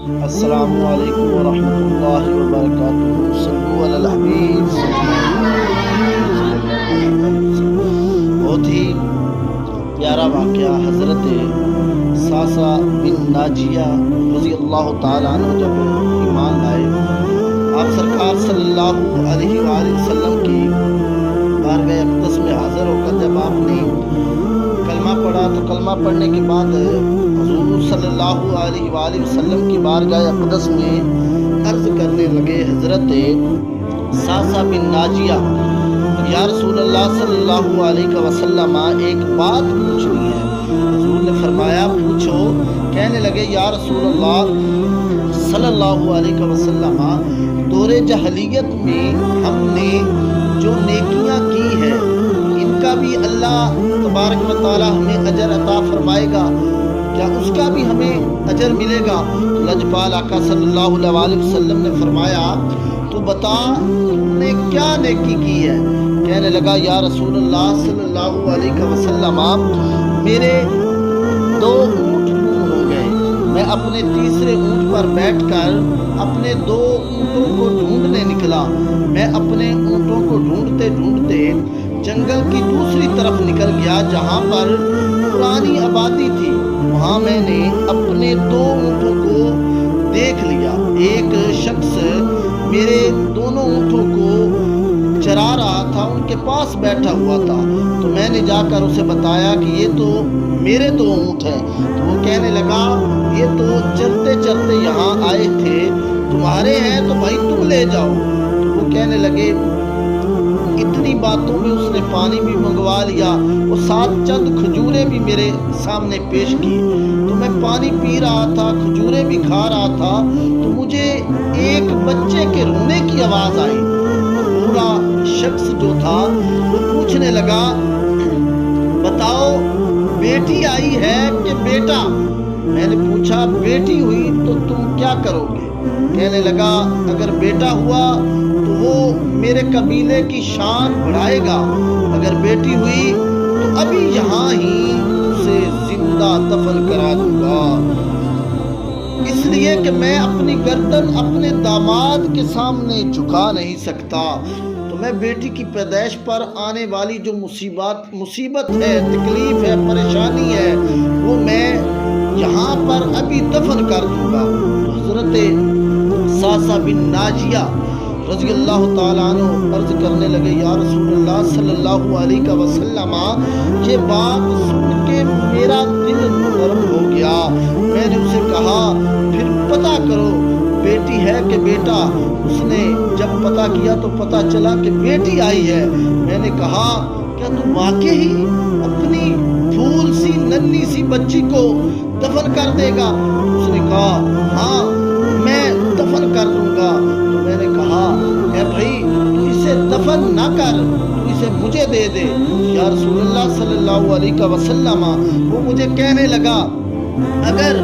السلام علیکم ورحمۃ اللہ وبرکاتہ۔ صلو علی الحبیب بہت ہی پیارا واقعہ حضرت ساسا بن ناجیہ رضی اللہ تعالیٰ عنہ جب ایمان لائے، آپ سرکار صلی اللہ علیہ وآلہ وسلم کی بارگاہ اقدس میں حاضر ہو کر جب آپ نے کلمہ پڑھا تو کلمہ پڑھنے کے بعد حضور صلی اللہ علیہ وآلہ وسلم کی بارگاہ اقدس میں عرض کرنے لگے، حضرت ساسا بن ناجیہ، یا رسول اللہ صلی اللہ علیہ وسلم ایک بات پوچھنی ہے۔ حضور نے فرمایا پوچھو۔ کہنے لگے، یا رسول اللہ صلی اللہ علیہ وسلم، دور جاہلیت میں ہم نے جو نیکیاں کی ہے ان کا بھی اللہ تبارک و تعالی ہمیں اجر عطا فرمائے گا، کیا اس کا بھی ہمیں اجر ملے گا؟ لجپال آقا صلی اللہ علیہ وسلم نے فرمایا تو بتا تم نے کیا نیکی کی ہے؟ کہنے لگا، یا رسول اللہ صلی اللہ علیہ وسلم، میرے 2 اونٹ گم ہو گئے، میں اپنے تیسرے اونٹ پر بیٹھ کر اپنے 2 اونٹوں کو ڈھونڈنے نکلا۔ میں اپنے اونٹوں کو ڈھونڈتے ڈھونڈتے جنگل کی دوسری طرف نکل گیا جہاں پر پرانی آبادی تھی۔ وہاں میں نے اپنے 2 اونٹوں کو دیکھ لیا۔ ایک شخص میرے دونوں اونٹوں کو چرا رہا تھا، ان کے پاس بیٹھا ہوا تھا، تو میں نے جا کر اسے بتایا کہ یہ تو میرے 2 اونٹ ہیں۔ تو وہ کہنے لگا، یہ تو چرتے چرتے یہاں آئے تھے، تمہارے ہیں تو بھائی تم لے جاؤ۔ تو وہ کہنے لگے، اتنی باتوں میں اس نے پانی بھی منگوا لیا اور ساتھ چند کھجوریں بھی میرے سامنے پیش کی۔ تو میں پانی پی رہا تھا، کھجوریں بھی کھا رہا تھا، تو مجھے ایک بچے کے رونے کی آواز آئی۔ پورا شخص جو تھا وہ پوچھنے لگا، بتاؤ بیٹی آئی ہے کہ بیٹا؟ میں نے پوچھا، بیٹی ہوئی تو تم کیا کرو گے؟ کہنے لگا، اگر بیٹا ہوا تو وہ میرے قبیلے کی شان بڑھائے گا، اگر بیٹی ہوئی تو ابھی یہاں ہی اسے زندہ دفن کرا دوں گا، اس لیے کہ میں اپنی گردن اپنے داماد کے سامنے جھکا نہیں سکتا۔ تو میں بیٹی کی پیدائش پر آنے والی جو مصیبت ہے، تکلیف ہے، پریشانی ہے، وہ میں یہاں پر ابھی دفن کر دوں گا۔ تو حضرت ساسا بن ناجیہ رضی اللہ تعالیٰ عنہ عرض کرنے لگے، یا رسول اللہ صلی اللہ علیہ وسلم، یہ بات سن کے میرا دل نرم ہو گیا۔ میں نے اسے کہا، پھر پتہ کرو بیٹی ہے کہ بیٹا؟ اس نے جب پتہ کیا تو پتہ چلا کہ بیٹی آئی ہے۔ میں نے کہا، کیا تو واقعی اپنی پھول سی ننھی سی بچی کو دفن کر دے گا؟ اس نے کہا، ہاں میں دفن کر دوں گا۔ تو میں نے کہا، اے بھائی تو اسے دفن نہ کر، تو اسے مجھے دے دے۔ یا رسول اللہ صلی اللہ علیہ وسلم، وہ مجھے کہنے لگا، اگر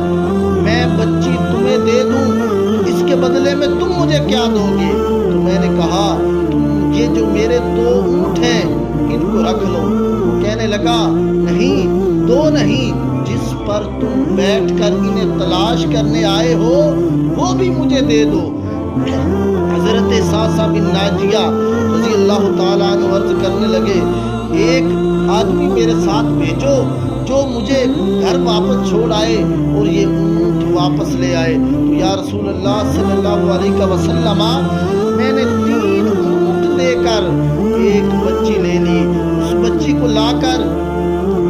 میں بچی تمہیں دے دوں تو اس کے بدلے میں تم مجھے کیا دو گے؟ تو میں نے کہا، تم یہ جو میرے 2 اونٹ ہیں ان کو رکھ لو۔ وہ کہنے لگا، نہیں 2 نہیں، جس پر تم بیٹھ کر انہیں تلاش کرنے آئے ہو وہ بھی مجھے دے دو۔ حضرت ساسا بن ناجیہ رضی اللہ تعالیٰ عنہ عرض کرنے لگے، ایک آدمی میرے ساتھ بھیجو جو مجھے گھر واپس چھوڑ آئے اور یہ اونٹ واپس لے آئے۔ تو یا رسول اللہ صلی اللہ علیہ وسلم، میں نے 3 اونٹ دے کر ایک بچی لے لی۔ اس بچی کو لا کر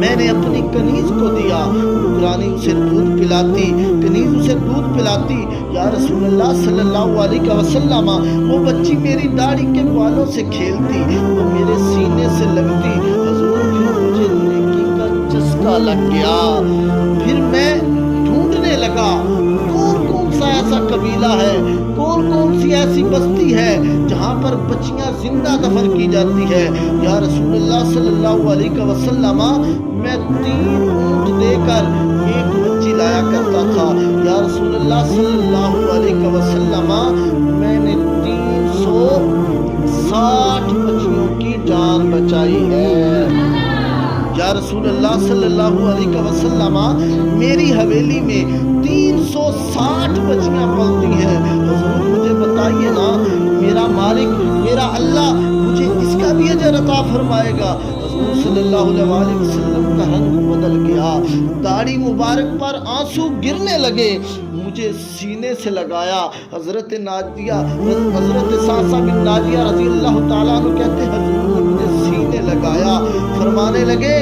میں نے اپنی کنیز کو دیا، نگرانی اسے دودھ پلاتی، کنیز اسے دودھ پلاتی۔ یا رسول اللہ صلی اللہ علیہ وسلم، وہ بچی میری داڑھی کے بالوں سے کھیلتی، وہ میرے سینے سے لگتی۔ حضور، پھر مجھے نیکی کا چسکا لگ گیا۔ پھر میں ڈھونڈنے لگا کون کون سا ایسا قبیلہ ہے، کون کون سی ایسی بستی ہے جہاں پر بچیاں زندہ دفن کی جاتی ہے۔ یا رسول اللہ صلی اللہ علیہ وسلم، میں 3 اونٹ دے کر ایک بچی لایا کرتا تھا۔ یا رسول اللہ صلی اللہ علیہ وسلم، میں نے 360 بچیوں کی جان بچائی ہے۔ یا رسول اللہ صلی اللہ علیہ وسلم، میری حویلی میں 360 بچیاں آئے گا۔ حضور صلی اللہ علیہ وسلم کا رنگ بدل گیا، داڑھی مبارک پر آنسو گرنے لگے، مجھے سینے سے لگایا۔ حضرت صعصع بن ناجیہ رضی اللہ تعالیٰ عنہ کہتے ہیں حضور نے مجھے سینے لگایا، فرمانے لگے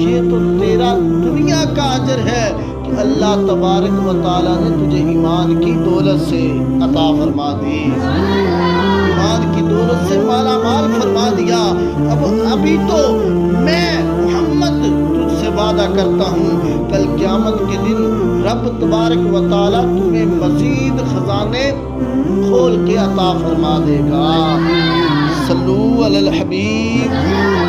یہ تو تیرا دنیا کا اجر ہے کہ اللہ تبارک و تعالیٰ نے تجھے ایمان کی دولت سے عطا فرما دی، ایمان کی دولت سے مالا مال فرما دیا۔ ابھی تو میں محمد تجھ سے وعدہ کرتا ہوں کل قیامت کے دن رب تبارک و تعالیٰ تمہیں مزید خزانے کھول کے عطا فرما دے گا۔ صلو علی الحبیب۔